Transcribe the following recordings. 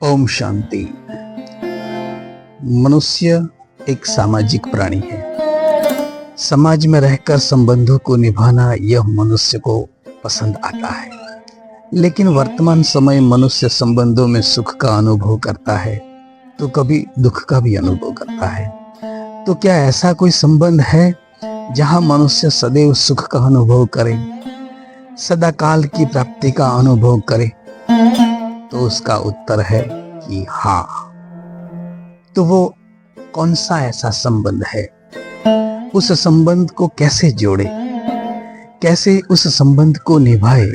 ओम शांति। मनुष्य एक सामाजिक प्राणी है। समाज में रहकर संबंधों को निभाना यह मनुष्य को पसंद आता है, लेकिन वर्तमान समय मनुष्य संबंधों में सुख का अनुभव करता है तो कभी दुख का भी अनुभव करता है। तो क्या ऐसा कोई संबंध है जहां मनुष्य सदैव सुख का अनुभव करे, सदाकाल की प्राप्ति का अनुभव करे? तो उसका उत्तर है कि हाँ। तो वो कौन सा ऐसा संबंध है? उस संबंध को कैसे जोड़े, कैसे उस संबंध को निभाए?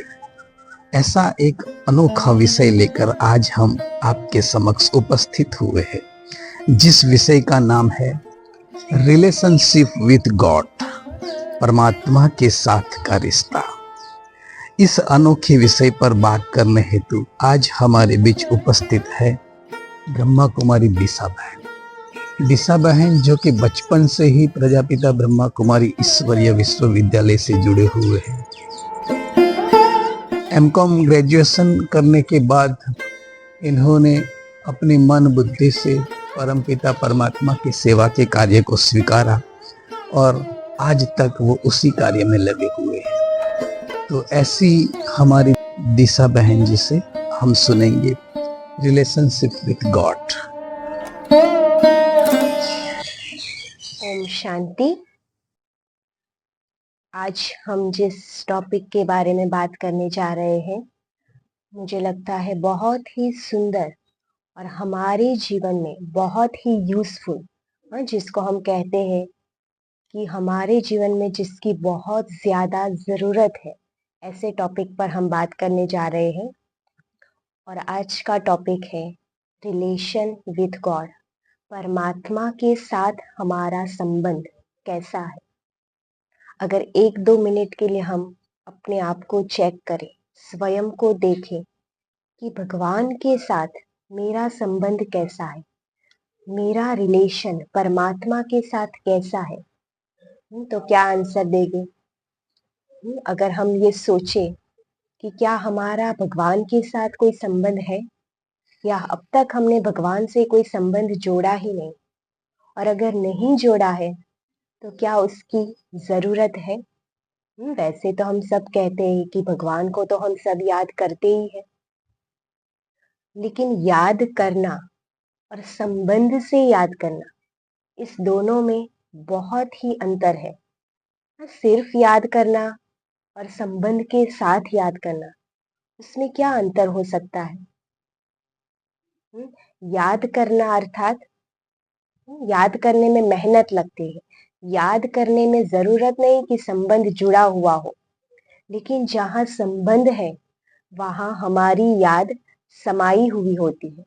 ऐसा एक अनोखा विषय लेकर आज हम आपके समक्ष उपस्थित हुए हैं, जिस विषय का नाम है रिलेशनशिप विथ गॉड, परमात्मा के साथ का रिश्ता। इस अनोखे विषय पर बात करने हेतु आज हमारे बीच उपस्थित है ब्रह्मा कुमारी दिशा बहन। दिशा बहन जो कि बचपन से ही प्रजापिता ब्रह्मा कुमारी ईश्वरीय विश्वविद्यालय से जुड़े हुए हैं। एमकॉम ग्रेजुएशन करने के बाद इन्होंने अपनी मन बुद्धि से परमपिता परमात्मा की सेवा के कार्य को स्वीकारा और आज तक वो उसी कार्य में लगे हुए हैं। तो ऐसी हमारी दिशा बहन जी से हम सुनेंगे relationship with God. Om Shanti. आज हम जिस टॉपिक के बारे में बात करने जा रहे हैं, मुझे लगता है बहुत ही सुंदर और हमारे जीवन में बहुत ही यूजफुल, जिसको हम कहते हैं कि हमारे जीवन में जिसकी बहुत ज्यादा जरूरत है, ऐसे टॉपिक पर हम बात करने जा रहे हैं। और आज का टॉपिक है रिलेशन विथ गॉड, परमात्मा के साथ हमारा संबंध कैसा है। अगर 1-2 मिनट के लिए हम अपने आप को चेक करें, स्वयं को देखें कि भगवान के साथ मेरा संबंध कैसा है, मेरा रिलेशन परमात्मा के साथ कैसा है, तो क्या आंसर देंगे? अगर हम ये सोचें कि क्या हमारा भगवान के साथ कोई संबंध है, या अब तक हमने भगवान से कोई संबंध जोड़ा ही नहीं, और अगर नहीं जोड़ा है तो क्या उसकी जरूरत है? वैसे तो हम सब कहते हैं कि भगवान को तो हम सब याद करते ही हैं, लेकिन याद करना और संबंध से याद करना, इस दोनों में बहुत ही अंतर है। सिर्फ याद करना और संबंध के साथ याद करना, उसमें क्या अंतर हो सकता है? याद करना अर्थात याद करने में मेहनत लगती है। याद करने में जरूरत नहीं कि संबंध जुड़ा हुआ हो, लेकिन जहाँ संबंध है वहाँ हमारी याद समाई हुई होती है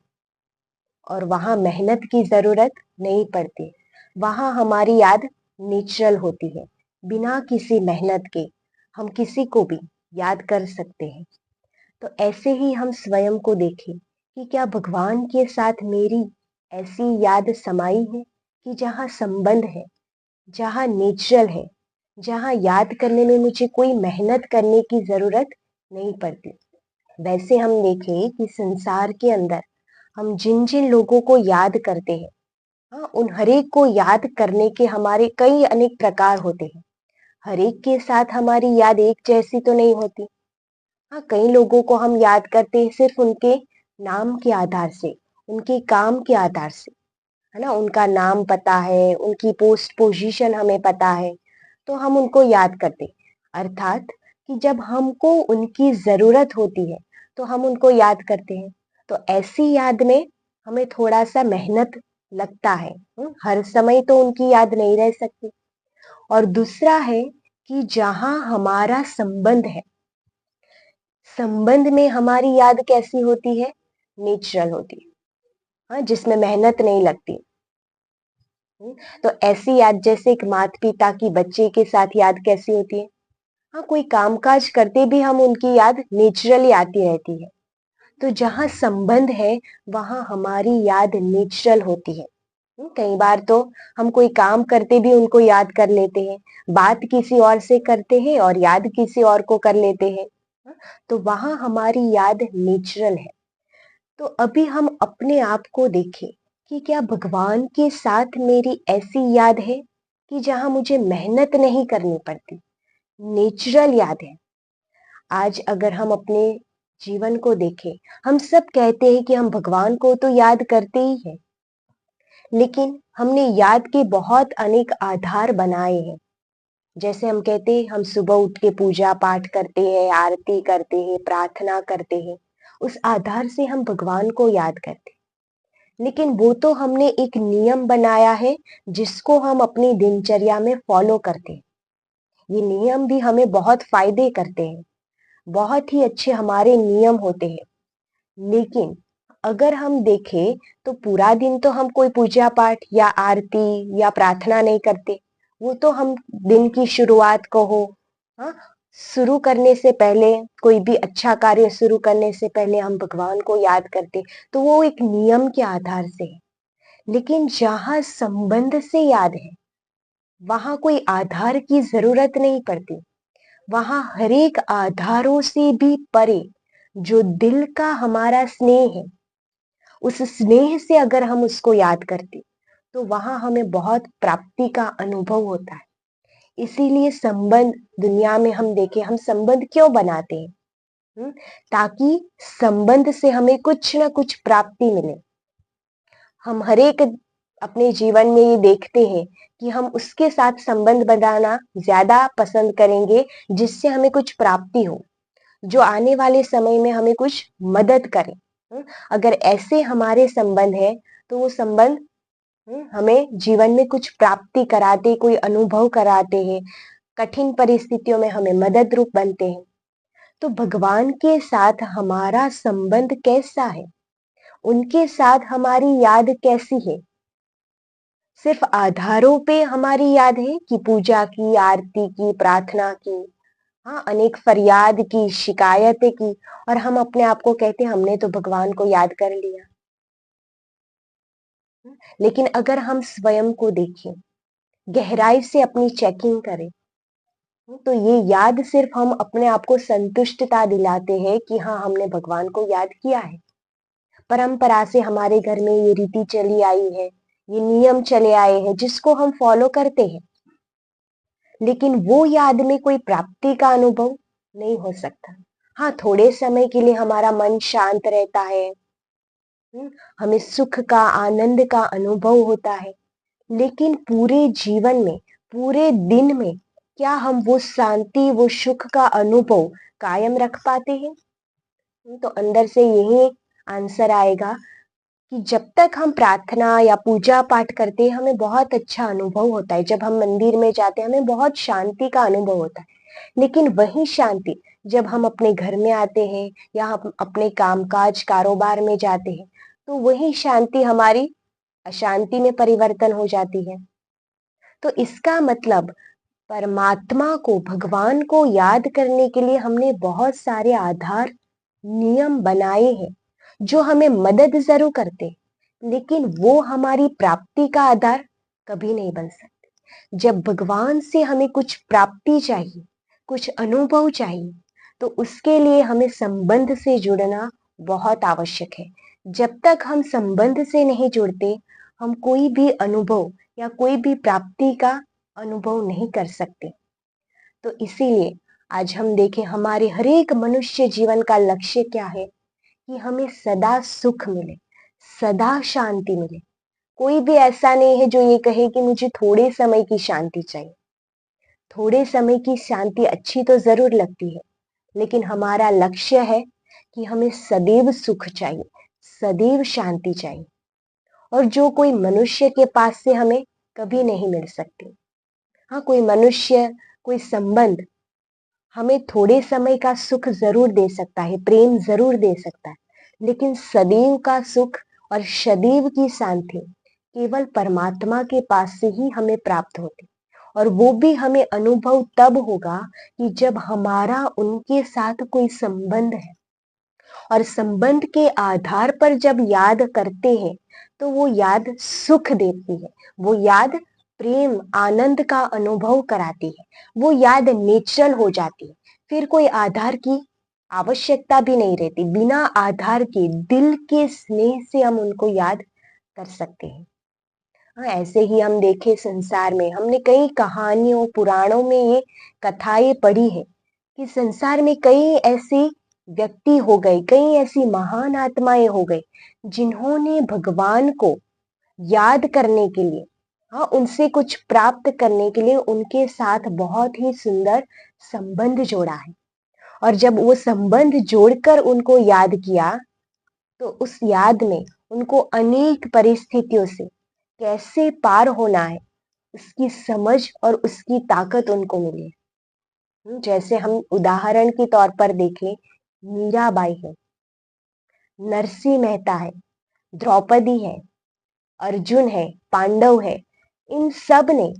और वहाँ मेहनत की जरूरत नहीं पड़ती। वहाँ हमारी याद नेचुरल होती है, बिना किसी मेहनत के हम किसी को भी याद कर सकते हैं। तो ऐसे ही हम स्वयं को देखें कि क्या भगवान के साथ मेरी ऐसी याद समाई है कि जहाँ संबंध है, जहाँ नेचुरल है, जहाँ याद करने में मुझे कोई मेहनत करने की जरूरत नहीं पड़ती। वैसे हम देखें कि संसार के अंदर हम जिन जिन लोगों को याद करते हैं, उन हरेक को याद करने के हमारे कई अनेक प्रकार होते हैं। हरेक के साथ हमारी याद एक जैसी तो नहीं होती। कई लोगों को हम याद करते हैं सिर्फ उनके नाम के आधार से, उनके काम के आधार से, है ना। उनका नाम पता है, उनकी पोस्ट पोजीशन हमें पता है, तो हम उनको याद करते। अर्थात कि जब हमको उनकी जरूरत होती है तो हम उनको याद करते हैं। तो ऐसी याद में हमें थोड़ा सा मेहनत लगता है। हर समय तो उनकी याद नहीं रह सकती। और दूसरा है कि जहां हमारा संबंध है, संबंध में हमारी याद कैसी होती है? नेचुरल होती है, जिसमें मेहनत नहीं लगती। तो ऐसी याद जैसे एक माता पिता की बच्चे के साथ याद कैसी होती है, कोई कामकाज करते भी हम उनकी याद नेचुरली आती रहती है। तो जहाँ संबंध है वहां हमारी याद नेचुरल होती है। कई बार तो हम कोई काम करते भी उनको याद कर लेते हैं, बात किसी और से करते हैं और याद किसी और को कर लेते हैं। तो वहां हमारी याद नेचुरल है। तो अभी हम अपने आप को देखें कि क्या भगवान के साथ मेरी ऐसी याद है कि जहां मुझे मेहनत नहीं करनी पड़ती, नेचुरल याद है। आज अगर हम अपने जीवन को देखें, हम सब कहते हैं कि हम भगवान को तो याद करते ही हैं, लेकिन हमने याद के बहुत अनेक आधार बनाए हैं। जैसे हम कहते हैं, हम सुबह उठ के पूजा पाठ करते हैं, आरती करते हैं, प्रार्थना करते हैं, उस आधार से हम भगवान को याद करते हैं। लेकिन वो तो हमने एक नियम बनाया है जिसको हम अपनी दिनचर्या में फॉलो करते हैं। ये नियम भी हमें बहुत फायदे करते हैं, बहुत ही अच्छे हमारे नियम होते हैं। लेकिन अगर हम देखें तो पूरा दिन तो हम कोई पूजा पाठ या आरती या प्रार्थना नहीं करते। वो तो हम दिन की शुरुआत को हो, हाँ, शुरू करने से पहले, कोई भी अच्छा कार्य शुरू करने से पहले हम भगवान को याद करते, तो वो एक नियम के आधार से है। लेकिन जहां संबंध से याद है, वहां कोई आधार की जरूरत नहीं पड़ती। वहां हरेक आधारों से भी परे जो दिल का हमारा स्नेह है, उस स्नेह से अगर हम उसको याद करते, तो वहां हमें बहुत प्राप्ति का अनुभव होता है। इसीलिए संबंध, दुनिया में हम देखें, हम संबंध क्यों बनाते हैं? ताकि संबंध से हमें कुछ ना कुछ प्राप्ति मिले। हम हरेक अपने जीवन में ये देखते हैं कि हम उसके साथ संबंध बनाना ज्यादा पसंद करेंगे जिससे हमें कुछ प्राप्ति हो, जो आने वाले समय में हमें कुछ मदद करे। अगर ऐसे हमारे संबंध है तो वो संबंध हमें जीवन में कुछ प्राप्ति कराते, कोई अनुभव कराते हैं, कठिन परिस्थितियों में हमें मदद रूप बनते हैं। तो भगवान के साथ हमारा संबंध कैसा है? उनके साथ हमारी याद कैसी है? सिर्फ आधारों पे हमारी याद है कि पूजा की, आरती की, प्रार्थना की, हाँ, अनेक फरियाद की, शिकायतें की, और हम अपने आप को कहते हैं हमने तो भगवान को याद कर लिया। लेकिन अगर हम स्वयं को देखें, गहराई से अपनी चेकिंग करें, तो ये याद सिर्फ हम अपने आप को संतुष्टता दिलाते हैं कि हाँ, हमने भगवान को याद किया है। परंपरा से हमारे घर में ये रीति चली आई है, ये नियम चले आए हैं जिसको हम फॉलो करते हैं। लेकिन वो याद में कोई प्राप्ति का अनुभव नहीं हो सकता। हाँ, थोड़े समय के लिए हमारा मन शांत रहता है, हमें सुख का, आनंद का अनुभव होता है। लेकिन पूरे जीवन में, पूरे दिन में क्या हम वो शांति, वो सुख का अनुभव कायम रख पाते हैं? तो अंदर से यही आंसर आएगा कि जब तक हम प्रार्थना या पूजा पाठ करते हैं, हमें बहुत अच्छा अनुभव होता है। जब हम मंदिर में जाते हैं, हमें बहुत शांति का अनुभव होता है। लेकिन वही शांति जब हम अपने घर में आते हैं या हम अपने कामकाज, कारोबार में जाते हैं, तो वही शांति हमारी अशांति में परिवर्तन हो जाती है। तो इसका मतलब परमात्मा को, भगवान को याद करने के लिए हमने बहुत सारे आधार, नियम बनाए हैं जो हमें मदद जरूर करते, लेकिन वो हमारी प्राप्ति का आधार कभी नहीं बन सकते। जब भगवान से हमें कुछ प्राप्ति चाहिए, कुछ अनुभव चाहिए, तो उसके लिए हमें संबंध से जुड़ना बहुत आवश्यक है। जब तक हम संबंध से नहीं जुड़ते, हम कोई भी अनुभव या कोई भी प्राप्ति का अनुभव नहीं कर सकते। तो इसीलिए आज हम देखें, हमारे हरेक मनुष्य जीवन का लक्ष्य क्या है? कि हमें सदा सुख मिले, सदा शांति मिले। कोई भी ऐसा नहीं है जो ये कहे कि मुझे थोड़े समय की शांति चाहिए। थोड़े समय की शांति अच्छी तो जरूर लगती है, लेकिन हमारा लक्ष्य है कि हमें सदैव सुख चाहिए, सदैव शांति चाहिए, और जो कोई मनुष्य के पास से हमें कभी नहीं मिल सकती। हाँ, कोई मनुष्य, कोई संबंध हमें थोड़े समय का सुख जरूर दे सकता है, प्रेम जरूर दे सकता है, लेकिन सदैव का सुख और सदैव की शांति केवल परमात्मा के पास से ही हमें प्राप्त होती। और वो भी हमें अनुभव तब होगा कि जब हमारा उनके साथ कोई संबंध है, और संबंध के आधार पर जब याद करते हैं, तो वो याद सुख देती है, वो याद प्रेम, आनंद का अनुभव कराती है, वो याद नेचुरल हो जाती है। फिर कोई आधार की आवश्यकता भी नहीं रहती, बिना आधार के दिल के स्नेह से हम उनको याद कर सकते हैं। हाँ, ऐसे ही हम देखें संसार में, हमने कई कहानियों पुराणों में ये कथाएं पढ़ी है कि संसार में कई ऐसे व्यक्ति हो गए, कई ऐसी महान आत्माएं हो गई जिन्होंने भगवान को याद करने के लिए, हाँ, उनसे कुछ प्राप्त करने के लिए उनके साथ बहुत ही सुंदर संबंध जोड़ा है। और जब वो संबंध जोड़कर उनको याद किया तो उस याद में उनको अनेक परिस्थितियों से कैसे पार होना है उसकी समझ और उसकी ताकत उनको मिली। जैसे हम उदाहरण के तौर पर देखें, मीराबाई है, नरसिंह मेहता है, द्रौपदी है, अर्जुन है, पांडव है, इन सब ने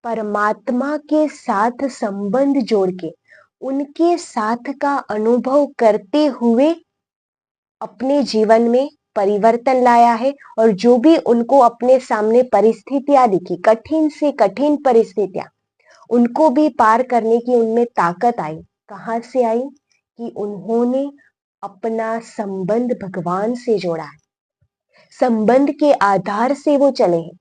परमात्मा के साथ संबंध जोड़ के उनके साथ का अनुभव करते हुए अपने जीवन में परिवर्तन लाया है। और जो भी उनको अपने सामने परिस्थितियां दिखी, कठिन से कठिन परिस्थितियां, उनको भी पार करने की उनमें ताकत आई। कहाँ से आई? कि उन्होंने अपना संबंध भगवान से जोड़ा है, संबंध के आधार से वो चले हैं।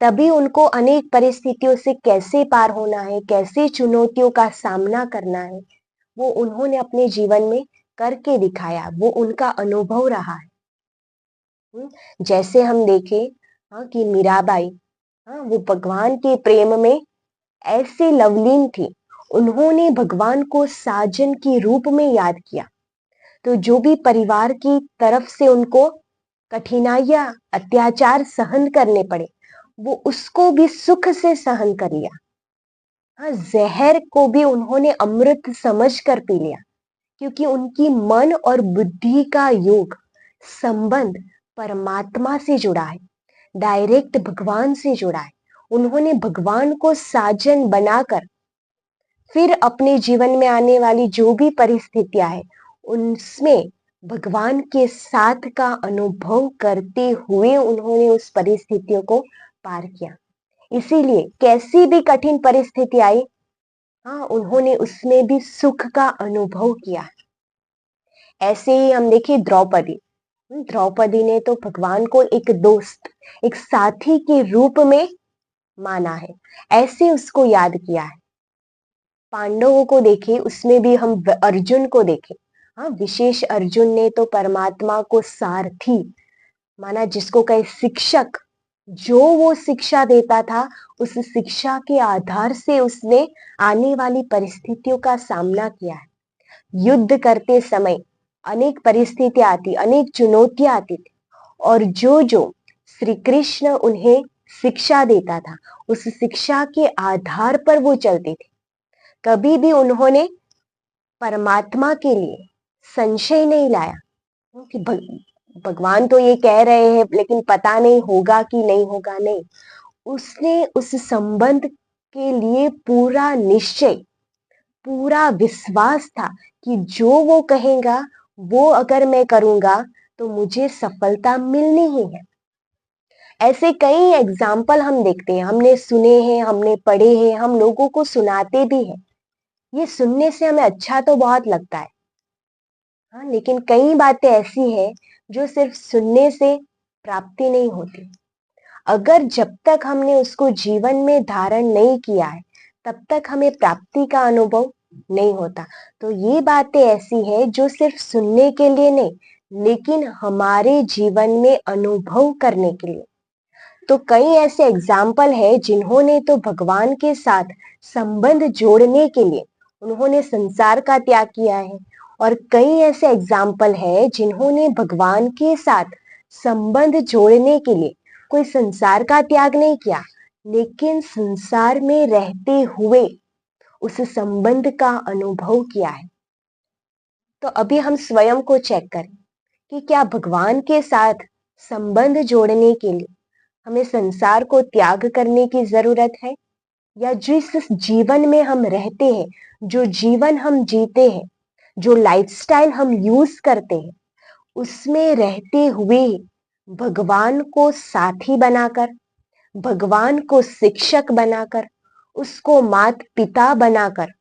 तभी उनको अनेक परिस्थितियों से कैसे पार होना है, कैसे चुनौतियों का सामना करना है, वो उन्होंने अपने जीवन में करके दिखाया, वो उनका अनुभव रहा है। जैसे हम देखें, हाँ, कि मीराबाई, हाँ, वो भगवान के प्रेम में ऐसे लवलीन थी, उन्होंने भगवान को साजन के रूप में याद किया। तो जो भी परिवार की तरफ से उनको कठिनाइयां, अत्याचार सहन करने पड़े, वो उसको भी सुख से सहन कर लिया। हाँ, जहर को भी उन्होंने अमृत समझ कर पी लिया, क्योंकि उनकी मन और बुद्धि का योग, संबंध परमात्मा से जुड़ा है, डायरेक्ट भगवान से जुड़ा है। उन्होंने भगवान को साजन बनाकर फिर अपने जीवन में आने वाली जो भी परिस्थितियां है उनमें भगवान के साथ का अनुभव करते हुए उन्होंने उस परिस्थितियों को पार किया। इसीलिए कैसी भी कठिन परिस्थिति आई, हाँ, उन्होंने उसमें भी सुख का अनुभव किया। ऐसे ही हम देखिए द्रौपदी, द्रौपदी ने तो भगवान को एक दोस्त, एक साथी के रूप में माना है, ऐसे उसको याद किया है। पांडवों को देखें, उसमें भी हम अर्जुन को देखें, हाँ, विशेष अर्जुन ने तो परमात्मा को सारथी माना, जिसको कहे शिक्षक। जो वो शिक्षा देता था, उस शिक्षा के आधार से उसने आने वाली परिस्थितियों का सामना किया है। युद्ध करते समय अनेक परिस्थितियां आती, अनेक चुनौतियां आती थी, और जो जो श्री कृष्ण उन्हें शिक्षा देता था, उस शिक्षा के आधार पर वो चलते थे। कभी भी उन्होंने परमात्मा के लिए संशय नहीं लाया, क्योंकि भगवान तो ये कह रहे हैं लेकिन पता नहीं होगा कि नहीं होगा, नहीं। उसने उस संबंध के लिए पूरा निश्चय, पूरा विश्वास था कि जो वो कहेगा वो अगर मैं करूंगा तो मुझे सफलता मिलनी ही है। ऐसे कई एग्जाम्पल हम देखते हैं, हमने सुने हैं, हमने पढ़े हैं, हम लोगों को सुनाते भी हैं। ये सुनने से हमें अच्छा तो बहुत लगता है, हाँ, लेकिन कई बातें ऐसी हैं जो सिर्फ सुनने से प्राप्ति नहीं होती। अगर जब तक हमने उसको जीवन में धारण नहीं किया है, तब तक हमें प्राप्ति का अनुभव नहीं होता। तो ये बातें ऐसी हैं जो सिर्फ सुनने के लिए नहीं, लेकिन हमारे जीवन में अनुभव करने के लिए। तो कई ऐसे एग्जाम्पल है जिन्होंने तो भगवान के साथ संबंध जोड़ने के लिए उन्होंने संसार का त्याग किया है, और कई ऐसे एग्जाम्पल है जिन्होंने भगवान के साथ संबंध जोड़ने के लिए कोई संसार का त्याग नहीं किया, लेकिन संसार में रहते हुए उस संबंध का अनुभव किया है। तो अभी हम स्वयं को चेक करें कि क्या भगवान के साथ संबंध जोड़ने के लिए हमें संसार को त्याग करने की जरूरत है, या जिस जीवन में हम रहते हैं, जो जीवन हम जीते हैं, जो लाइफस्टाइल हम यूज करते हैं, उसमें रहते हुए भगवान को साथी बनाकर, भगवान को शिक्षक बनाकर, उसको माता पिता बनाकर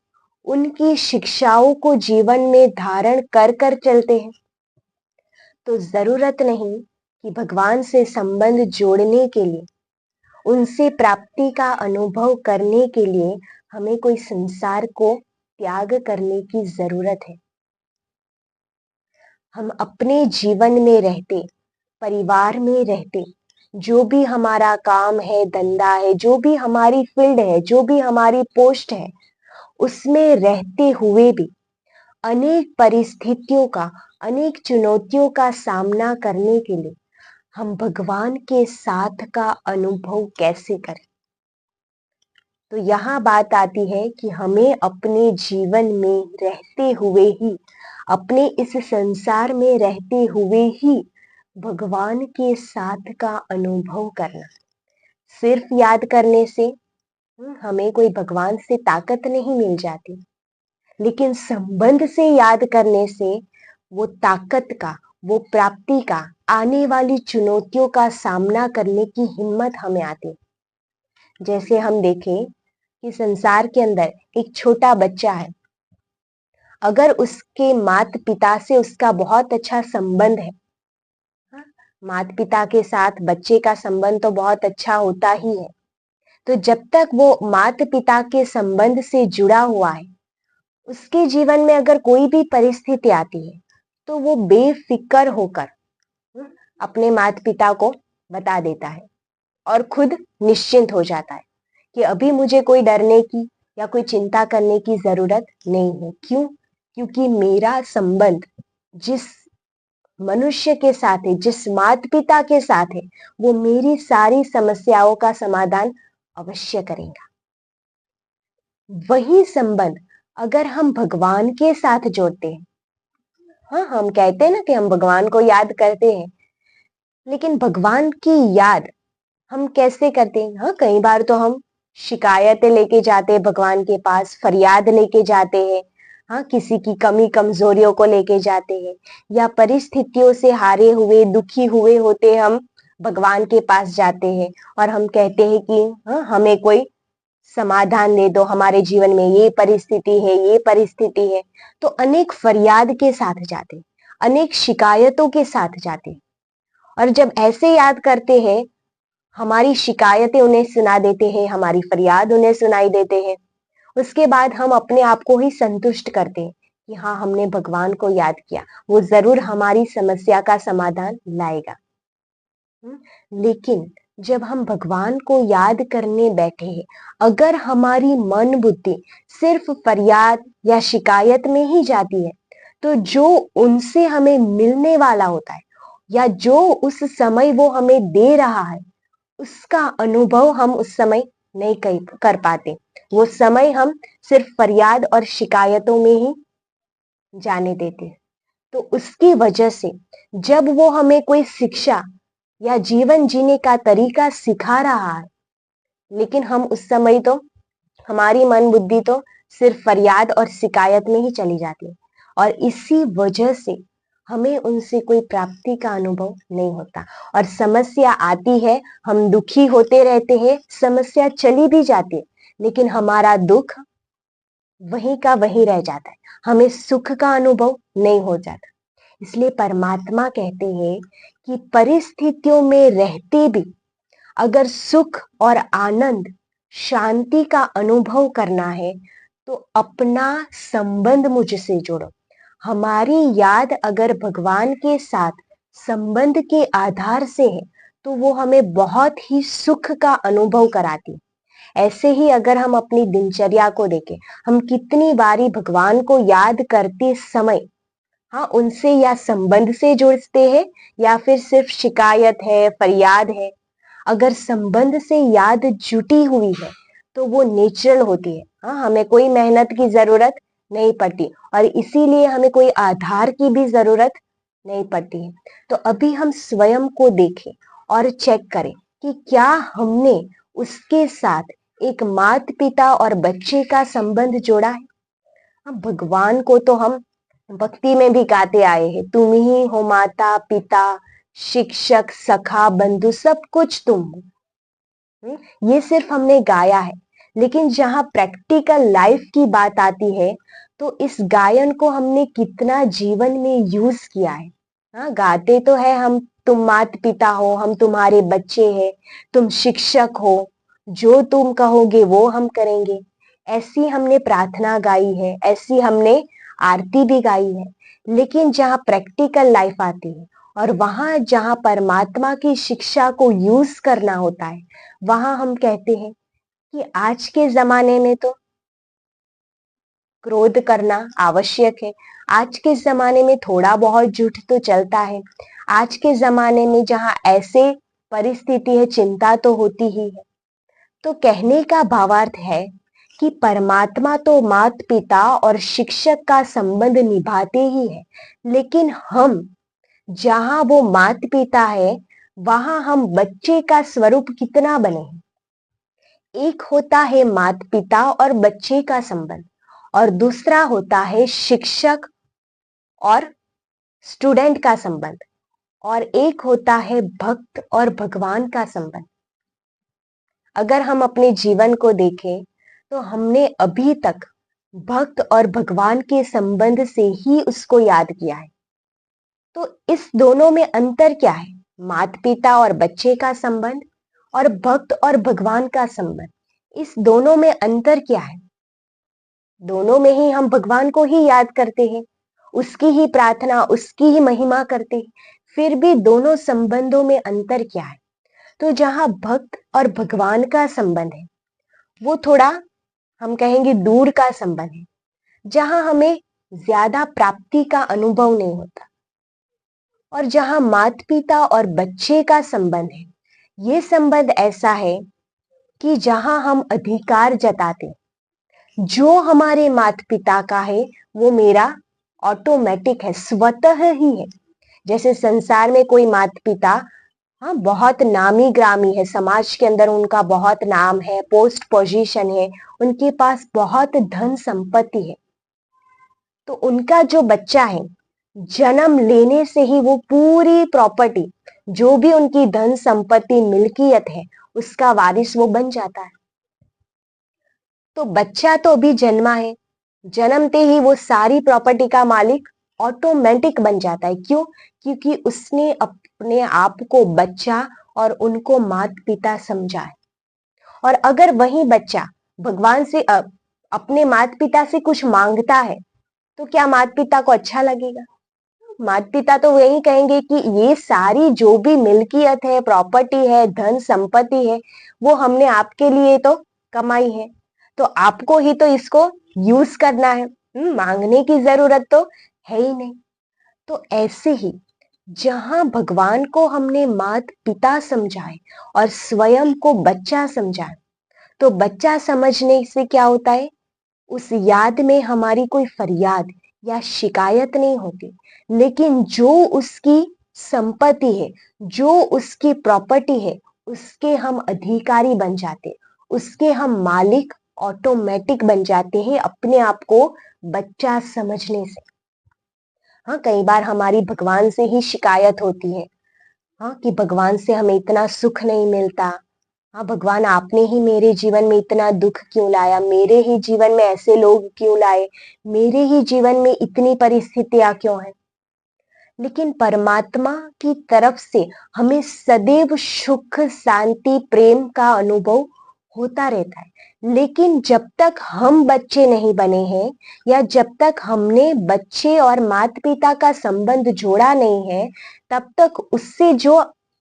उनकी शिक्षाओं को जीवन में धारण कर कर चलते हैं, तो जरूरत नहीं कि भगवान से संबंध जोड़ने के लिए, उनसे प्राप्ति का अनुभव करने के लिए हमें कोई संसार को त्याग करने की जरूरत है। हम अपने जीवन में रहते, परिवार में रहते, जो भी हमारा काम है, धंधा है, जो भी हमारी फील्ड है, जो भी हमारी पोस्ट है, उसमें रहते हुए भी अनेक परिस्थितियों का, अनेक चुनौतियों का सामना करने के लिए हम भगवान के साथ का अनुभव कैसे करें। तो यहाँ बात आती है कि हमें अपने जीवन में रहते हुए ही, अपने इस संसार में रहते हुए ही भगवान के साथ का अनुभव करना। सिर्फ याद करने से हमें कोई भगवान से ताकत नहीं मिल जाती, लेकिन संबंध से याद करने से वो ताकत का, वो प्राप्ति का, आने वाली चुनौतियों का सामना करने की हिम्मत हमें आती। जैसे हम देखें कि संसार के अंदर एक छोटा बच्चा है, अगर उसके माता पिता से उसका बहुत अच्छा संबंध है, माता पिता के साथ बच्चे का संबंध तो बहुत अच्छा होता ही है, तो जब तक वो माता पिता के संबंध से जुड़ा हुआ है, उसके जीवन में अगर कोई भी परिस्थिति आती है तो वो बेफिक्र होकर अपने माता पिता को बता देता है और खुद निश्चिंत हो जाता है कि अभी मुझे कोई डरने की या कोई चिंता करने की जरूरत नहीं है। क्यों? क्योंकि मेरा संबंध जिस मनुष्य के साथ है, जिस माता पिता के साथ है, वो मेरी सारी समस्याओं का समाधान अवश्य करेगा। वही संबंध अगर हम भगवान के साथ जोड़ते हैं, हाँ, हम कहते हैं ना कि हम भगवान को याद करते हैं, लेकिन भगवान की याद हम कैसे करते हैं? हाँ, कई बार तो हम शिकायतें लेके जाते हैं भगवान के पास, फरियाद लेके जाते हैं, हाँ, किसी की कमी कमजोरियों को लेके जाते हैं, या परिस्थितियों से हारे हुए, दुखी हुए होते हम भगवान के पास जाते हैं और हम कहते हैं कि हाँ, हमें कोई समाधान दे दो, हमारे जीवन में ये परिस्थिति है, ये परिस्थिति है। तो अनेक फरियाद के साथ जाते हैं, अनेक शिकायतों के साथ जाते हैं, और जब ऐसे याद करते हैं, हमारी शिकायतें उन्हें सुना देते हैं, हमारी फरियाद उन्हें सुनाई देते हैं, उसके बाद हम अपने आप को ही संतुष्ट करते हैं कि हाँ, हमने भगवान को याद किया, वो जरूर हमारी समस्या का समाधान लाएगा। लेकिन जब हम भगवान को याद करने बैठे हैं, अगर हमारी मन बुद्धि सिर्फ फरियाद या शिकायत में ही जाती है, तो जो उनसे हमें मिलने वाला होता है या जो उस समय वो हमें दे रहा है, उसका अनुभव हम उस समय नहीं कर पाते। वो समय हम सिर्फ फरियाद और शिकायतों में ही जाने देते हैं। तो उसकी वजह से जब वो हमें कोई शिक्षा या जीवन जीने का तरीका सिखा रहा है, लेकिन हम उस समय तो, हमारी मन बुद्धि तो सिर्फ फरियाद और शिकायत में ही चली जाती है, और इसी वजह से हमें उनसे कोई प्राप्ति का अनुभव नहीं होता, और समस्या आती है, हम दुखी होते रहते हैं, समस्या चली भी जाती है, लेकिन हमारा दुख वहीं का वहीं रह जाता है, हमें सुख का अनुभव नहीं हो जाता। इसलिए परमात्मा कहते हैं कि परिस्थितियों में रहते भी अगर सुख और आनंद, शांति का अनुभव करना है, तो अपना संबंध मुझसे जोड़ो। हमारी याद अगर भगवान के साथ संबंध के आधार से है, तो वो हमें बहुत ही सुख का अनुभव कराती है। ऐसे ही अगर हम अपनी दिनचर्या को देखें, हम कितनी बारी भगवान को याद करते समय, हाँ, उनसे या संबंध से जुड़ते हैं या फिर सिर्फ शिकायत है, फरियाद है। अगर संबंध से याद जुटी हुई है तो वो नेचुरल होती है, हाँ, हमें कोई मेहनत की जरूरत नहीं पड़ती, और इसीलिए हमें कोई आधार की भी जरूरत नहीं पड़ती है। तो अभी हम स्वयं को देखें और चेक करें कि क्या हमने उसके साथ एक माता पिता और बच्चे का संबंध जोड़ा है। हाँ, भगवान को तो हम भक्ति में भी गाते आए हैं, तुम ही हो माता पिता, शिक्षक, सखा, बंधु, सब कुछ तुम हो। ये सिर्फ हमने गाया है, लेकिन जहाँ प्रैक्टिकल लाइफ की बात आती है तो इस गायन को हमने कितना जीवन में यूज किया है। हाँ, गाते तो है हम, तुम माता पिता हो, हम तुम्हारे बच्चे हैं, तुम शिक्षक हो, जो तुम कहोगे वो हम करेंगे, ऐसी हमने प्रार्थना गाई है, ऐसी हमने आरती भी गाई है। लेकिन जहाँ प्रैक्टिकल लाइफ आती है और वहां जहाँ परमात्मा की शिक्षा को यूज करना होता है, वहां हम कहते हैं कि आज के जमाने में तो क्रोध करना आवश्यक है। आज के जमाने में थोड़ा बहुत झूठ तो चलता है। आज के जमाने में जहाँ ऐसे परिस्थिति है, चिंता तो होती ही है। तो कहने का भावार्थ है कि परमात्मा तो माता पिता और शिक्षक का संबंध निभाते ही है, लेकिन हम जहाँ वो माता पिता है वहां हम बच्चे का स्वरूप कितना बने हैं। एक होता है माता पिता और बच्चे का संबंध, और दूसरा होता है शिक्षक और स्टूडेंट का संबंध, और एक होता है भक्त और भगवान का संबंध। अगर हम अपने जीवन को देखें तो हमने अभी तक भक्त और भगवान के संबंध से ही उसको याद किया है। तो इस दोनों में अंतर क्या है? माता पिता और बच्चे का संबंध और भक्त और भगवान का संबंध, इस दोनों में अंतर क्या है? दोनों में ही हम भगवान को ही याद करते हैं, उसकी ही प्रार्थना, उसकी ही महिमा करते हैं, फिर भी दोनों संबंधों में अंतर क्या है? तो जहां भक्त और भगवान का संबंध है वो थोड़ा, हम कहेंगे, दूर का संबंध है, जहां हमें ज्यादा प्राप्ति का अनुभव नहीं होता। और जहां माता पिता और बच्चे का संबंध है, ये संबंध ऐसा है कि जहां हम अधिकार जताते हैं, जो हमारे माता पिता का है वो मेरा ऑटोमेटिक है, स्वतः ही है। जैसे संसार में कोई माता पिता, हाँ, बहुत नामी ग्रामी है, समाज के अंदर उनका बहुत नाम है, पोस्ट पोजीशन है, उनके पास बहुत धन संपत्ति है, तो उनका जो बच्चा है जन्म लेने से ही वो पूरी प्रॉपर्टी, जो भी उनकी धन संपत्ति मिल्कियत है, उसका वारिस वो बन जाता है। तो बच्चा तो अभी जन्मा है, जन्मते ही वो सारी प्रॉपर्टी का मालिक ऑटोमेटिक बन जाता है। क्यों? क्योंकि उसने अपने आप को बच्चा और उनको माता पिता समझा है। और अगर वही बच्चा भगवान से अपने माता पिता से कुछ मांगता है तो क्या माता पिता को अच्छा लगेगा? माता पिता तो यही कहेंगे कि ये सारी जो भी मिल्कियत है, प्रॉपर्टी है, धन संपत्ति है, वो हमने आपके लिए तो कमाई है, तो आपको ही तो इसको यूज करना है, मांगने की जरूरत तो है ही नहीं। तो ऐसे ही जहां भगवान को हमने माता पिता समझा है और स्वयं को बच्चा समझा है, तो बच्चा समझने से क्या होता है, उस याद में हमारी कोई फरियाद या शिकायत नहीं होती, लेकिन जो उसकी संपत्ति है, जो उसकी प्रॉपर्टी है, उसके हम अधिकारी बन जाते, उसके हम मालिक ऑटोमेटिक बन जाते हैं अपने आप को बच्चा समझने से। हाँ, कई बार हमारी भगवान से ही शिकायत होती है, हाँ, कि भगवान से हमें इतना सुख नहीं मिलता, हाँ भगवान आपने ही मेरे जीवन में इतना दुख क्यों लाया, मेरे ही जीवन में ऐसे लोग क्यों लाए, मेरे ही जीवन में इतनी परिस्थितियां क्यों हैं। लेकिन परमात्मा की तरफ से हमें सदैव सुख, शांति, प्रेम का अनुभव होता रहता है। लेकिन जब तक हम बच्चे नहीं बने हैं या जब तक हमने बच्चे और माता पिता का संबंध जोड़ा नहीं है, तब तक उससे जो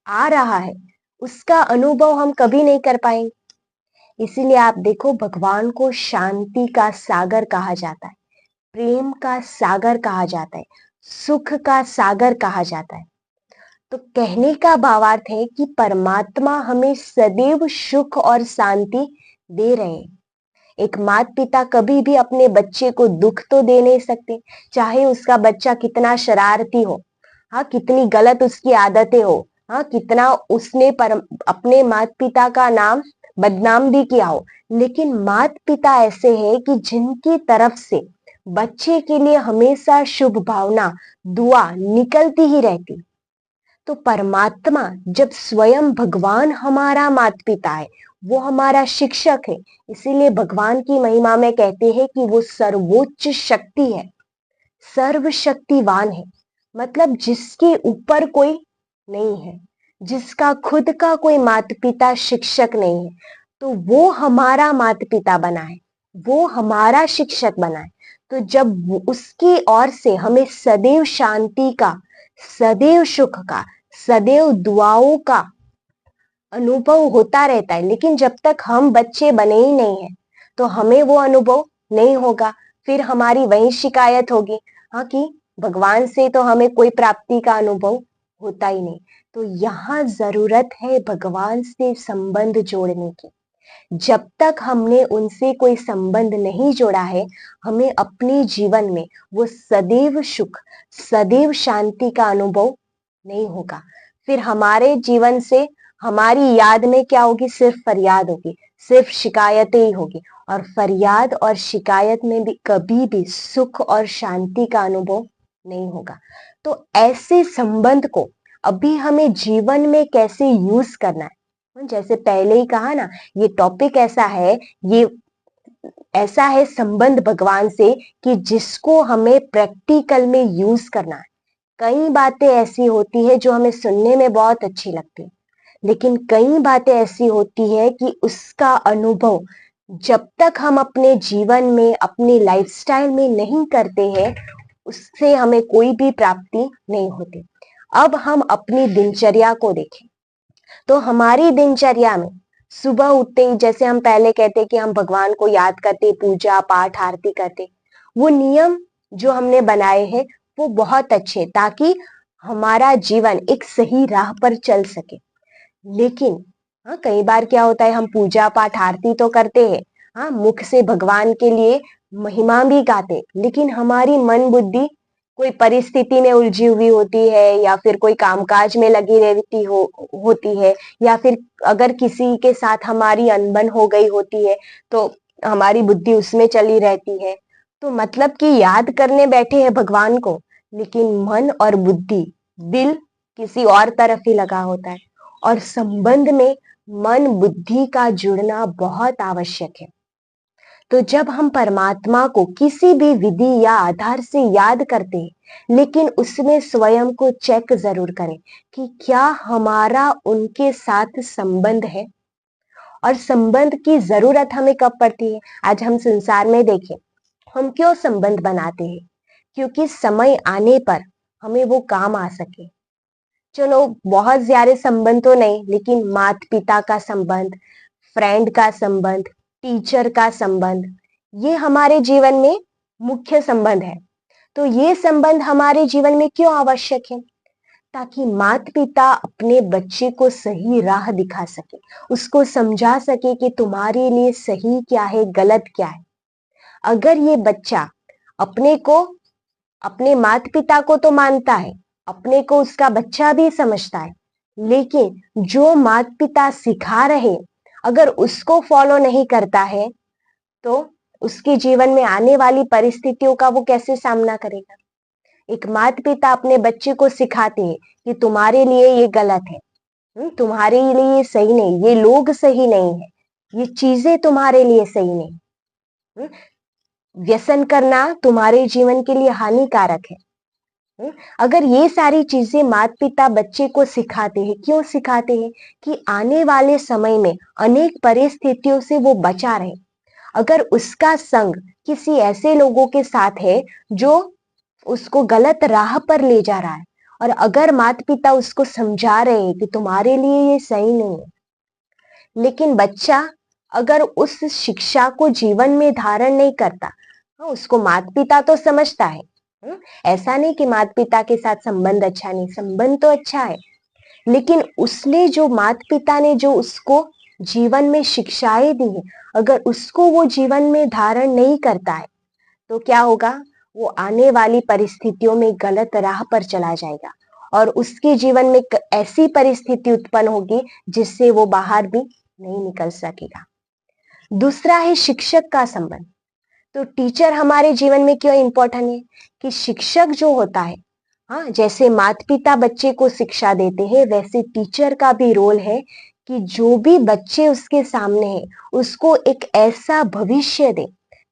आ रहा है उसका अनुभव हम कभी नहीं कर पाएंगे। इसीलिए आप देखो, भगवान को शांति का सागर कहा जाता है, प्रेम का सागर कहा जाता है, सुख का सागर कहा जाता है। तो कहने का भावार्थ है कि परमात्मा हमें सदैव सुख और शांति दे रहे हैं। एक माता पिता कभी भी अपने बच्चे को दुख तो दे नहीं सकते, चाहे उसका बच्चा कितना शरारती हो, हाँ, कितनी गलत उसकी आदतें हो, हाँ, कितना उसने अपने माता पिता का नाम बदनाम भी किया हो, लेकिन माता पिता ऐसे हैं कि जिनकी तरफ से बच्चे के लिए हमेशा शुभ भावना, दुआ निकलती ही रहती। तो परमात्मा जब स्वयं भगवान हमारा माता पिता है, वो हमारा शिक्षक है, इसीलिए भगवान की महिमा में कहते हैं कि वो सर्वोच्च शक्ति है, सर्वशक्तिवान है। मतलब जिसके ऊपर कोई नहीं है, जिसका खुद का कोई माता पिता शिक्षक नहीं है, तो वो हमारा माता पिता बना है, वो हमारा शिक्षक बना है। तो जब उसकी ओर से हमें सदैव शांति का, सदैव सुख का, सदैव दुआओं का अनुभव होता रहता है, लेकिन जब तक हम बच्चे बने ही नहीं हैं तो हमें वो अनुभव नहीं होगा। फिर हमारी वही शिकायत होगी, हाँ, कि भगवान से तो हमें कोई प्राप्ति का अनुभव होता ही नहीं। तो यहाँ जरूरत है भगवान से संबंध जोड़ने की। जब तक हमने उनसे कोई संबंध नहीं जोड़ा है, हमें अपने जीवन में वो सदैव सुख, सदैव शांति का अनुभव नहीं होगा। फिर हमारे जीवन से, हमारी याद में क्या होगी? सिर्फ फरियाद होगी, सिर्फ शिकायतें ही होगी, और फरियाद और शिकायत में भी कभी भी सुख और शांति का अनुभव नहीं होगा। तो ऐसे संबंध को अभी हमें जीवन में कैसे यूज करना है, जैसे पहले ही कहा ना, ये टॉपिक ऐसा है, ये ऐसा है संबंध भगवान से कि जिसको हमें प्रैक्टिकल में यूज करना है। कई बातें ऐसी होती है जो हमें सुनने में बहुत अच्छी लगती है, लेकिन कई बातें ऐसी होती है कि उसका अनुभव जब तक हम अपने जीवन में, अपनी लाइफस्टाइल में नहीं करते हैं, उससे हमें कोई भी प्राप्ति नहीं होती। अब हम अपनी दिनचर्या को देखें, तो हमारी दिनचर्या में सुबह उठते ही, जैसे हम पहले कहते कि हम भगवान को याद करते, पूजा पाठ आरती करते, वो नियम जो हमने बनाए हैं वो बहुत अच्छे, ताकि हमारा जीवन एक सही राह पर चल सके। लेकिन हाँ, कई बार क्या होता है, हम पूजा पाठ आरती तो करते हैं, हाँ, मुख से भगवान के लिए महिमा भी गाते, लेकिन हमारी मन बुद्धि कोई परिस्थिति में उलझी हुई होती है, या फिर कोई कामकाज में लगी रहती होती है, या फिर अगर किसी के साथ हमारी अनबन हो गई होती है तो हमारी बुद्धि उसमें चली रहती है। तो मतलब कि याद करने बैठे हैं भगवान को, लेकिन मन और बुद्धि, दिल किसी और तरफ ही लगा होता है। और संबंध में मन बुद्धि का जुड़ना बहुत आवश्यक है। तो जब हम परमात्मा को किसी भी विधि या आधार से याद करते हैं, लेकिन उसमें स्वयं को चेक जरूर करें कि क्या हमारा उनके साथ संबंध है। और संबंध की जरूरत हमें कब पड़ती है? आज हम संसार में देखें, हम क्यों संबंध बनाते हैं? क्योंकि समय आने पर हमें वो काम आ सके। चलो बहुत ज्यादा संबंध तो नहीं, लेकिन माता पिता का संबंध, फ्रेंड का संबंध, टीचर का संबंध, ये हमारे जीवन में मुख्य संबंध है। तो ये संबंध हमारे जीवन में क्यों आवश्यक है? ताकि माता पिता अपने बच्चे को सही राह दिखा सके, उसको समझा सके कि तुम्हारे लिए सही क्या है, गलत क्या है। अगर ये बच्चा अपने को, अपने माता पिता को तो मानता है, अपने को उसका बच्चा भी समझता है, लेकिन जो माता पिता सिखा रहे, अगर उसको फॉलो नहीं करता है, तो उसके जीवन में आने वाली परिस्थितियों का वो कैसे सामना करेगा? एक माता पिता अपने बच्चे को सिखाते हैं कि तुम्हारे लिए ये गलत है, तुम्हारे लिए ये सही नहीं, ये लोग सही नहीं है, ये चीजें तुम्हारे लिए सही नहीं, हम्म, व्यसन करना तुम्हारे जीवन के लिए हानिकारक है। अगर ये सारी चीजें माता पिता बच्चे को सिखाते हैं, क्यों सिखाते हैं? कि आने वाले समय में अनेक परिस्थितियों से वो बचा रहे। अगर उसका संग किसी ऐसे लोगों के साथ है जो उसको गलत राह पर ले जा रहा है, और अगर माता पिता उसको समझा रहे हैं कि तुम्हारे लिए ये सही नहीं है, लेकिन बच्चा अगर उस शिक्षा को जीवन में धारण नहीं करता, हाँ, उसको माता पिता तो समझता है, ऐसा नहीं कि माता पिता के साथ संबंध अच्छा नहीं, संबंध तो अच्छा है, लेकिन उसने जो माता पिता ने जो उसको जीवन में शिक्षाएं दी है, अगर उसको वो जीवन में धारण नहीं करता है, तो क्या होगा? वो आने वाली परिस्थितियों में गलत राह पर चला जाएगा, और उसके जीवन में ऐसी परिस्थिति उत्पन्न होगी जिससे वो बाहर भी नहीं निकल सकेगा। दूसरा है शिक्षक का संबंध। तो टीचर हमारे जीवन में क्यों इंपॉर्टेंट है? कि शिक्षक जो होता है, हाँ, जैसे माता पिता बच्चे को शिक्षा देते हैं वैसे टीचर का भी रोल है कि जो भी बच्चे उसके सामने है उसको एक ऐसा भविष्य दे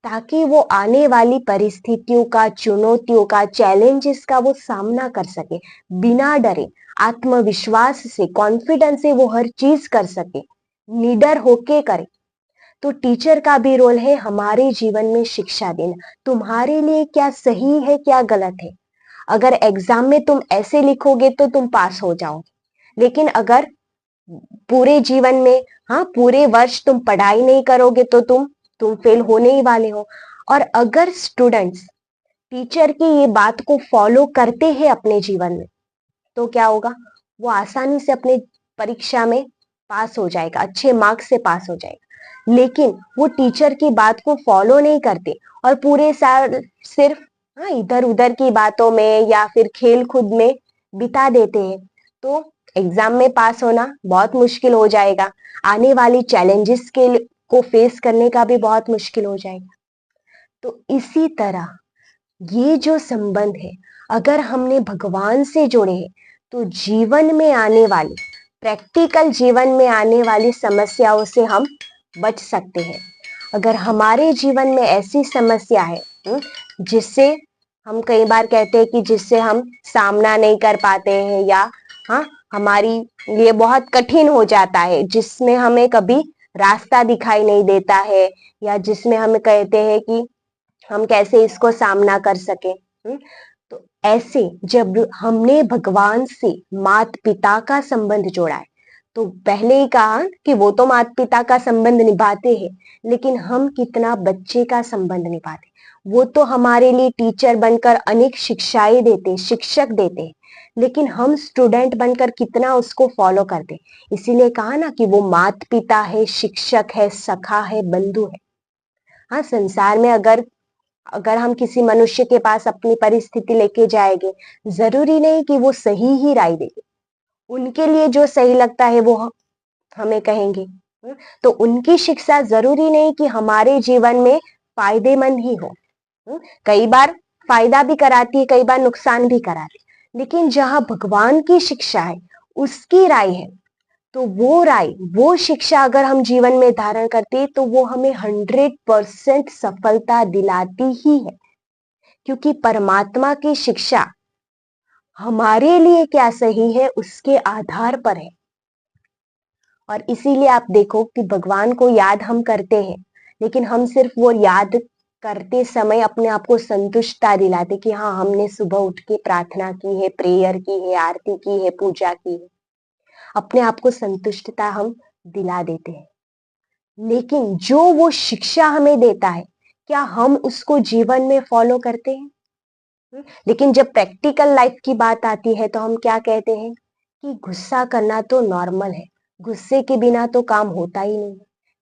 ताकि वो आने वाली परिस्थितियों का, चुनौतियों का, चैलेंजेस का वो सामना कर सके बिना डरे, आत्मविश्वास से, कॉन्फिडेंस से वो हर चीज कर सके, निडर होके करे। तो टीचर का भी रोल है हमारे जीवन में शिक्षा देना, तुम्हारे लिए क्या सही है क्या गलत है। अगर एग्जाम में तुम ऐसे लिखोगे तो तुम पास हो जाओगे, लेकिन अगर पूरे जीवन में, हाँ, पूरे वर्ष तुम पढ़ाई नहीं करोगे तो तुम फेल होने ही वाले हो। और अगर स्टूडेंट्स टीचर की ये बात को फॉलो करते हैं अपने जीवन में तो क्या होगा, वो आसानी से अपने परीक्षा में पास हो जाएगा, अच्छे मार्क्स से पास हो जाएगा। लेकिन वो टीचर की बात को फॉलो नहीं करते और पूरे साल सिर्फ, हाँ, इधर उधर की बातों में या फिर खेल कूद में बिता देते हैं तो एग्जाम में पास होना बहुत मुश्किल हो जाएगा, आने वाली चैलेंजेस को फेस करने का भी बहुत मुश्किल हो जाएगा। तो इसी तरह ये जो संबंध है अगर हमने भगवान से जोड़े हैं तो जीवन में आने वाली, प्रैक्टिकल जीवन में आने वाली समस्याओं से हम बच सकते हैं। अगर हमारे जीवन में ऐसी समस्या है जिससे हम कई बार कहते हैं कि जिससे हम सामना नहीं कर पाते हैं या, हाँ, हमारी लिए बहुत कठिन हो जाता है, जिसमें हमें कभी रास्ता दिखाई नहीं देता है या जिसमें हम कहते हैं कि हम कैसे इसको सामना कर सके, तो ऐसे जब हमने भगवान से माता पिता का संबंध जोड़ा है तो पहले ही कहा कि वो तो माता पिता का संबंध निभाते हैं, लेकिन हम कितना बच्चे का संबंध निभाते हैं। वो तो हमारे लिए टीचर बनकर अनेक शिक्षाएं देते, शिक्षक देते हैं, लेकिन हम स्टूडेंट बनकर कितना उसको फॉलो करते हैं। इसीलिए कहा ना कि वो माता पिता है, शिक्षक है, सखा है, बंधु है। हाँ, संसार में अगर अगर हम किसी मनुष्य के पास अपनी परिस्थिति लेके जाएंगे, जरूरी नहीं कि वो सही ही राय देंगे। उनके लिए जो सही लगता है वो हमें कहेंगे। तो उनकी शिक्षा जरूरी नहीं कि हमारे जीवन में फायदेमंद ही हो। कई बार फायदा भी कराती है, कई बार नुकसान भी कराती है, लेकिन जहां भगवान की शिक्षा है, उसकी राय है, तो वो राय, वो शिक्षा अगर हम जीवन में धारण करते हैं तो वो हमें 100% सफलता दिलाती ही है, क्योंकि परमात्मा की शिक्षा हमारे लिए क्या सही है उसके आधार पर है। और इसीलिए आप देखो कि भगवान को याद हम करते हैं, लेकिन हम सिर्फ वो याद करते समय अपने आप को संतुष्टता दिलाते कि हाँ, हमने सुबह उठ के प्रार्थना की है, प्रेयर की है, आरती की है, पूजा की है, अपने आप को संतुष्टता हम दिला देते हैं। लेकिन जो वो शिक्षा हमें देता है क्या हम उसको जीवन में फॉलो करते हैं? लेकिन जब प्रैक्टिकल लाइफ की बात आती है तो हम क्या कहते हैं कि गुस्सा करना तो नॉर्मल है, गुस्से के बिना तो काम होता ही नहीं,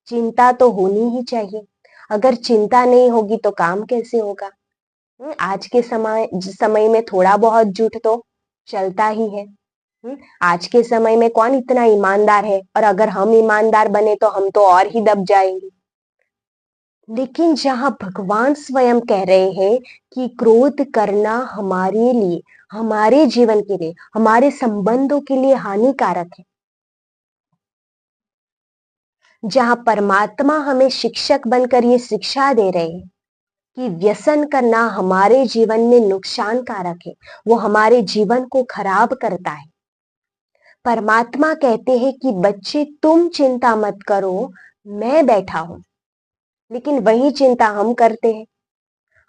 चिंता तो होनी ही चाहिए, अगर चिंता नहीं होगी तो काम कैसे होगा। आज के समय में थोड़ा बहुत झूठ तो चलता ही है। आज के समय में कौन इतना ईमानदार है, और अगर हम ईमानदार बने तो हम तो और ही दब जाएंगे। लेकिन जहां भगवान स्वयं कह रहे हैं कि क्रोध करना हमारे लिए, हमारे जीवन के लिए, हमारे संबंधों के लिए हानिकारक है, जहां परमात्मा हमें शिक्षक बनकर ये शिक्षा दे रहे हैं कि व्यसन करना हमारे जीवन में नुकसानकारक है, वो हमारे जीवन को खराब करता है। परमात्मा कहते हैं कि बच्चे तुम चिंता मत करो, मैं बैठा हूं, लेकिन वही चिंता हम करते हैं।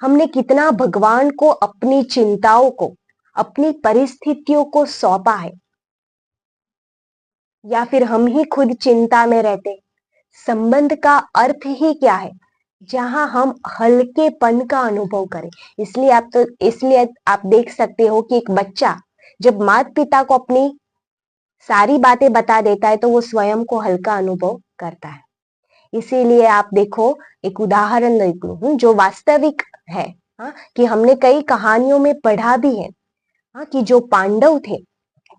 हमने कितना भगवान को अपनी चिंताओं को, अपनी परिस्थितियों को सौंपा है, या फिर हम ही खुद चिंता में रहते हैं। संबंध का अर्थ ही क्या है, जहां हम हल्केपन का अनुभव करें। इसलिए आप देख सकते हो कि एक बच्चा जब माता पिता को अपनी सारी बातें बता देता है तो वो स्वयं को हल्का अनुभव करता है। इसीलिए आप देखो, एक उदाहरण देख लो जो वास्तविक है, हाँ, कि हमने कई कहानियों में पढ़ा भी है, हाँ, कि जो पांडव थे,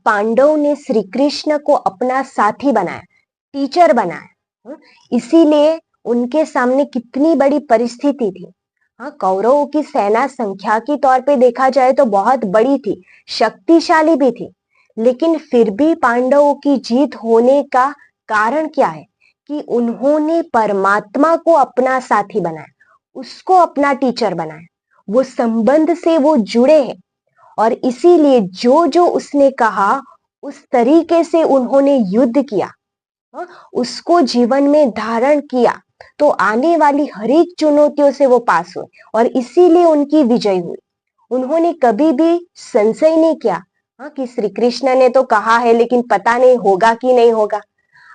पांडव ने श्री कृष्ण को अपना साथी बनाया, टीचर बनाया। इसीलिए उनके सामने कितनी बड़ी परिस्थिति थी, हाँ, कौरवों की सेना संख्या के तौर पे देखा जाए तो बहुत बड़ी थी, शक्तिशाली भी थी, लेकिन फिर भी पांडवों की जीत होने का कारण क्या है कि उन्होंने परमात्मा को अपना साथी बनाया, उसको अपना टीचर बनाया, वो संबंध से वो जुड़े हैं और इसीलिए जो जो उसने कहा उस तरीके से उन्होंने युद्ध किया, हाँ, उसको जीवन में धारण किया, तो आने वाली हर एक चुनौतियों से वो पास हुए और इसीलिए उनकी विजय हुई। उन्होंने कभी भी संशय नहीं किया, हाँ, कि श्री कृष्ण ने तो कहा है लेकिन पता नहीं होगा कि नहीं होगा।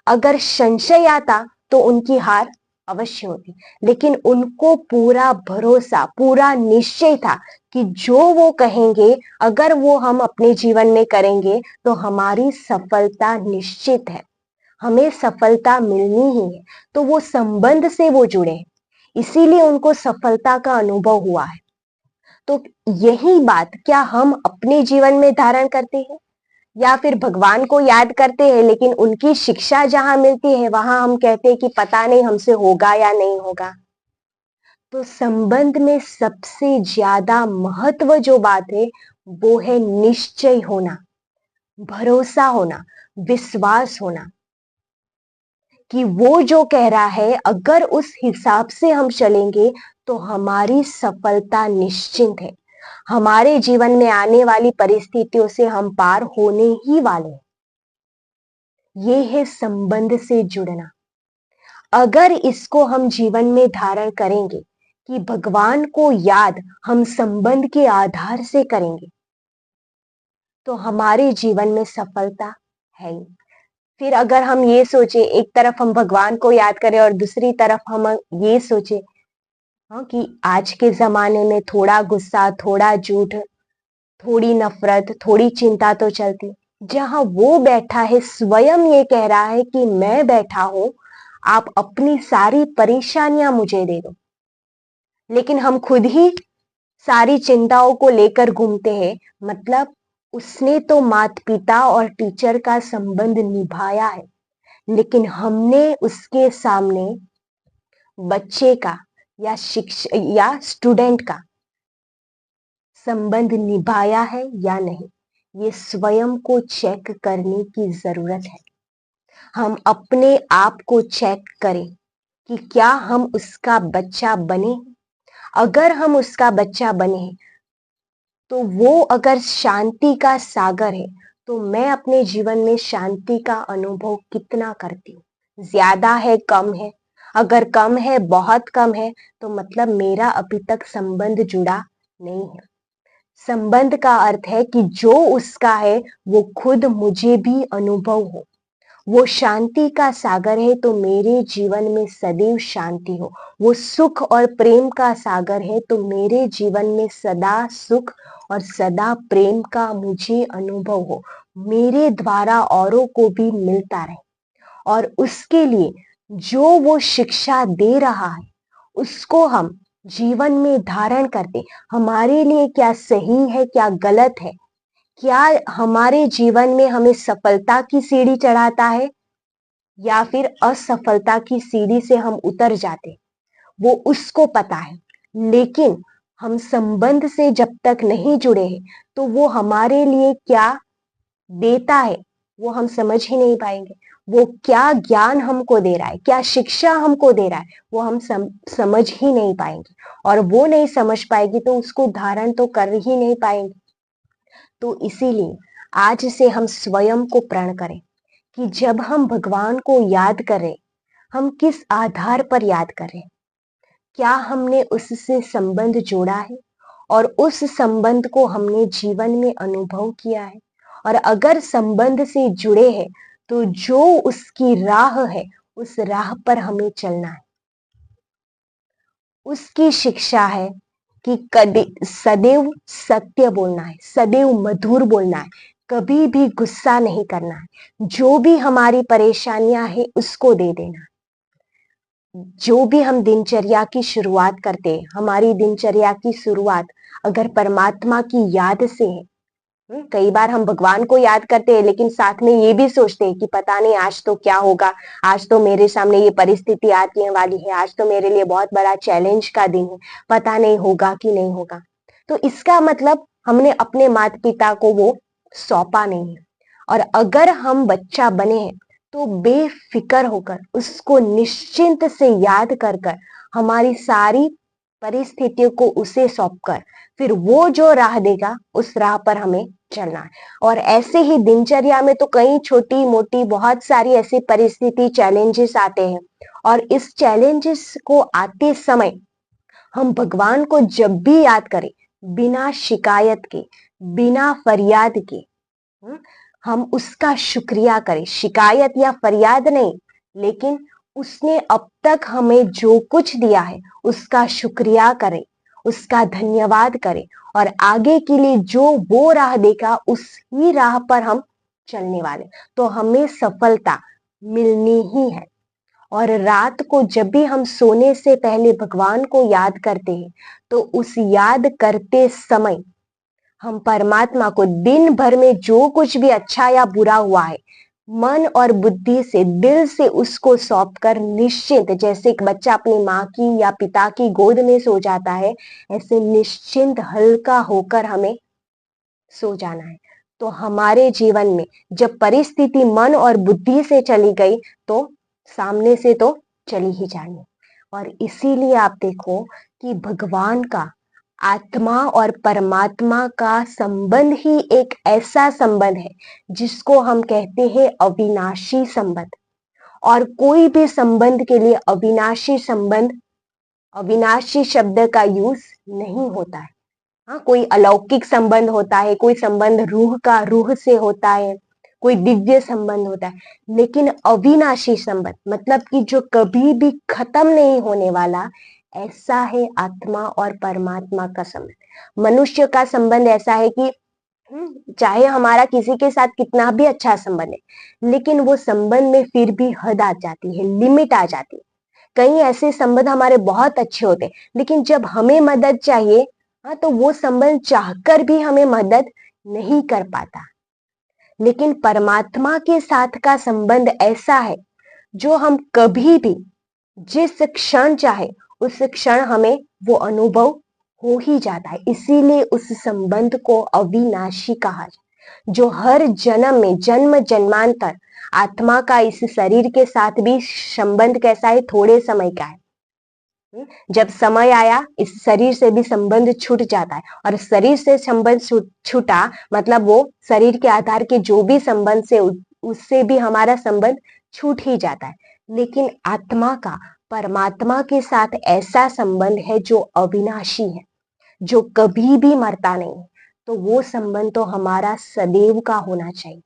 अगर संशय आता तो उनकी हार अवश्य होती, लेकिन उनको पूरा भरोसा, पूरा निश्चय था कि जो वो कहेंगे, अगर वो हम अपने जीवन में करेंगे तो हमारी सफलता निश्चित है, हमें सफलता मिलनी ही है। तो वो संबंध से वो जुड़े हैं, इसीलिए उनको सफलता का अनुभव हुआ है। तो यही बात क्या हम अपने जीवन में धारण करते हैं या फिर भगवान को याद करते हैं लेकिन उनकी शिक्षा जहां मिलती है वहां हम कहते हैं कि पता नहीं हमसे होगा या नहीं होगा। तो संबंध में सबसे ज्यादा महत्व जो बात है वो है निश्चय होना, भरोसा होना, विश्वास होना कि वो जो कह रहा है अगर उस हिसाब से हम चलेंगे तो हमारी सफलता निश्चित है, हमारे जीवन में आने वाली परिस्थितियों से हम पार होने ही वाले हैं। ये है संबंध से जुड़ना। अगर इसको हम जीवन में धारण करेंगे कि भगवान को याद हम संबंध के आधार से करेंगे तो हमारे जीवन में सफलता है ही। फिर अगर हम ये सोचे एक तरफ हम भगवान को याद करें और दूसरी तरफ हम ये सोचे, हाँ, कि आज के जमाने में थोड़ा गुस्सा, थोड़ा झूठ, थोड़ी नफरत, थोड़ी चिंता तो चलती, जहां वो बैठा है स्वयं ये कह रहा है कि मैं बैठा हूं, आप अपनी सारी परेशानियां मुझे दे दो, लेकिन हम खुद ही सारी चिंताओं को लेकर घूमते हैं। मतलब उसने तो माता पिता और टीचर का संबंध निभाया है, लेकिन हमने उसके सामने बच्चे का या शिक्षक या स्टूडेंट का संबंध निभाया है या नहीं, ये स्वयं को चेक करने की जरूरत है। हम अपने आप को चेक करें कि क्या हम उसका बच्चा बने। अगर हम उसका बच्चा बने तो वो अगर शांति का सागर है तो मैं अपने जीवन में शांति का अनुभव कितना करती हूँ, ज्यादा है कम है। अगर कम है, बहुत कम है, तो मतलब मेरा अभी तक संबंध जुड़ा नहीं है। संबंध का अर्थ है कि जो उसका है वो खुद मुझे भी अनुभव हो। वो शांति का सागर है तो मेरे जीवन में सदैव शांति हो। वो सुख और प्रेम का सागर है तो मेरे जीवन में सदा सुख और सदा प्रेम का मुझे अनुभव हो, मेरे द्वारा औरों को भी मिलता रहे। और उसके लिए जो वो शिक्षा दे रहा है उसको हम जीवन में धारण करते, हमारे लिए क्या सही है क्या गलत है, क्या हमारे जीवन में हमें सफलता की सीढ़ी चढ़ाता है या फिर असफलता की सीढ़ी से हम उतर जाते, वो उसको पता है। लेकिन हम संबंध से जब तक नहीं जुड़े हैं तो वो हमारे लिए क्या देता है वो हम समझ ही नहीं पाएंगे। वो क्या ज्ञान हमको दे रहा है, क्या शिक्षा हमको दे रहा है, वो हम समझ ही नहीं पाएंगे। और वो नहीं समझ पाएगी तो उसको धारण तो कर ही नहीं पाएंगे। तो इसीलिए आज से हम स्वयं को प्रण करें कि जब हम भगवान को याद करें, हम किस आधार पर याद करें, क्या हमने उससे संबंध जोड़ा है और उस संबंध को हमने जीवन में अनुभव किया है। और अगर संबंध से जुड़े हैं तो जो उसकी राह है उस राह पर हमें चलना है। उसकी शिक्षा है कि कभी सदैव सत्य बोलना है, सदैव मधुर बोलना है, कभी भी गुस्सा नहीं करना है, जो भी हमारी परेशानियां हैं उसको दे देना है। जो भी हम दिनचर्या की शुरुआत करते हैं, हमारी दिनचर्या की शुरुआत अगर परमात्मा की याद से है कई बार हम भगवान को याद करते हैं लेकिन साथ में ये भी सोचते हैं कि पता नहीं आज तो क्या होगा, आज तो मेरे सामने ये परिस्थिति आने वाली है, आज तो मेरे लिए बहुत बड़ा चैलेंज का दिन है, पता नहीं होगा कि नहीं होगा। तो इसका मतलब हमने अपने माता पिता को वो सौंपा नहीं है। और अगर हम बच्चा बने हैं तो बेफिक्र होकर उसको निश्चिंत से याद कर कर हमारी सारी परिस्थितियों को उसे सौंपकर फिर वो जो राह देगा उस राह पर हमें चलना है। और ऐसे ही दिनचर्या में तो कई छोटी मोटी बहुत सारी ऐसी परिस्थिति चैलेंजेस आते हैं और इस चैलेंजेस को आते समय हम भगवान को जब भी याद करें बिना शिकायत के, बिना फरियाद के, हम्म, हम उसका शुक्रिया करें, शिकायत या फरियाद नहीं, लेकिन उसने अब तक हमें जो कुछ दिया है उसका शुक्रिया करें, उसका धन्यवाद करें और आगे के लिए जो वो राह देगा उसी राह पर हम चलने वाले, तो हमें सफलता मिलनी ही है। और रात को जब भी हम सोने से पहले भगवान को याद करते हैं तो उस याद करते समय हम परमात्मा को दिन भर में जो कुछ भी अच्छा या बुरा हुआ है मन और बुद्धि से, दिल से उसको सौंप कर निश्चिंत, जैसे एक बच्चा अपनी माँ की या पिता की गोद में सो जाता है, ऐसे निश्चिंत हल्का होकर हमें सो जाना है। तो हमारे जीवन में जब परिस्थिति मन और बुद्धि से चली गई तो सामने से तो चली ही जानी। और इसीलिए आप देखो कि भगवान का आत्मा और परमात्मा का संबंध ही एक ऐसा संबंध है जिसको हम कहते हैं अविनाशी संबंध। और कोई भी संबंध के लिए अविनाशी संबंध, अविनाशी शब्द का यूज नहीं होता है। हाँ, कोई अलौकिक संबंध होता है, कोई संबंध रूह से होता है, कोई दिव्य संबंध होता है, लेकिन अविनाशी संबंध मतलब कि जो कभी भी खत्म नहीं होने वाला, ऐसा है आत्मा और परमात्मा का संबंध। मनुष्य का संबंध ऐसा है कि चाहे हमारा किसी के साथ कितना भी अच्छा संबंध है लेकिन वो संबंध में फिर भी हद आ जाती है, लिमिट आ जाती है। कई ऐसे संबंध हमारे बहुत अच्छे होते हैं लेकिन जब हमें मदद चाहिए, हाँ, तो वो संबंध चाहकर भी हमें मदद नहीं कर पाता। लेकिन परमात्मा के साथ का संबंध ऐसा है जो हम कभी भी जिस क्षण चाहे उस क्षण हमें वो अनुभव हो ही जाता है। इसीलिए उस संबंध को अविनाशी कहा जाए, जो हर जन्म में जन्म जन्मांतर आत्मा का इस शरीर के साथ भी संबंध कैसा है, थोड़े समय का है। जब समय आया इस शरीर से भी संबंध छूट जाता है और शरीर से संबंध छूटा मतलब वो शरीर के आधार के जो भी संबंध से उससे भी हमारा संबंध छूट ही जाता है। लेकिन आत्मा का परमात्मा के साथ ऐसा संबंध है जो अविनाशी है, जो कभी भी मरता नहीं है। तो वो संबंध तो हमारा सदैव का होना चाहिए।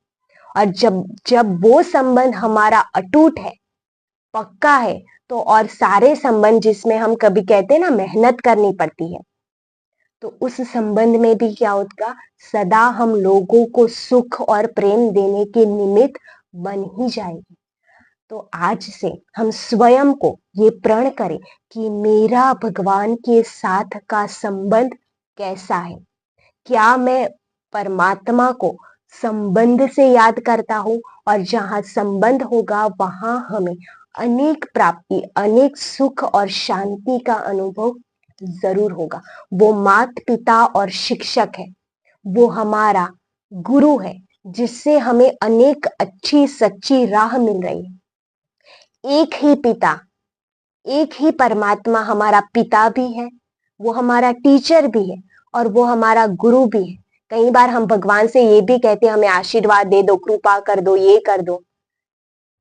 और जब जब वो संबंध हमारा अटूट है, पक्का है, तो और सारे संबंध जिसमें हम कभी कहते हैं ना मेहनत करनी पड़ती है, तो उस संबंध में भी क्या होगा, सदा हम लोगों को सुख और प्रेम देने के निमित्त बन ही जाएगी। तो आज से हम स्वयं को ये प्रण करें कि मेरा भगवान के साथ का संबंध कैसा है। क्या मैं परमात्मा को संबंध से याद करता हूँ और जहां संबंध होगा वहां हमें अनेक प्राप्ति, अनेक सुख और शांति का अनुभव जरूर होगा। वो माता पिता और शिक्षक है, वो हमारा गुरु है जिससे हमें अनेक अच्छी सच्ची राह मिल रही है। एक ही पिता, एक ही परमात्मा हमारा पिता भी है, वो हमारा टीचर भी है और वो हमारा गुरु भी है। कई बार हम भगवान से ये भी कहते हैं हमें आशीर्वाद दे दो, कृपा कर दो, ये कर दो,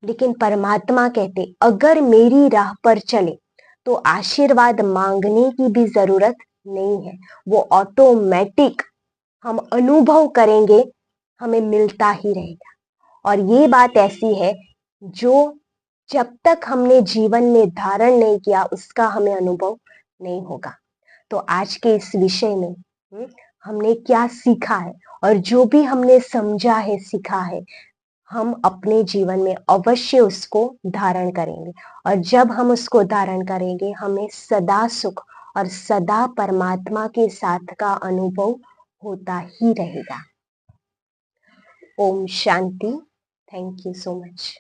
लेकिन परमात्मा कहते अगर मेरी राह पर चले तो आशीर्वाद मांगने की भी जरूरत नहीं है, वो ऑटोमेटिक हम अनुभव करेंगे, हमें मिलता ही रहेगा। और ये बात ऐसी है जो जब तक हमने जीवन में धारण नहीं किया उसका हमें अनुभव नहीं होगा। तो आज के इस विषय में हमने क्या सीखा है और जो भी हमने समझा है, सीखा है, हम अपने जीवन में अवश्य उसको धारण करेंगे। और जब हम उसको धारण करेंगे हमें सदा सुख और सदा परमात्मा के साथ का अनुभव होता ही रहेगा। ओम शांति। Thank you so much.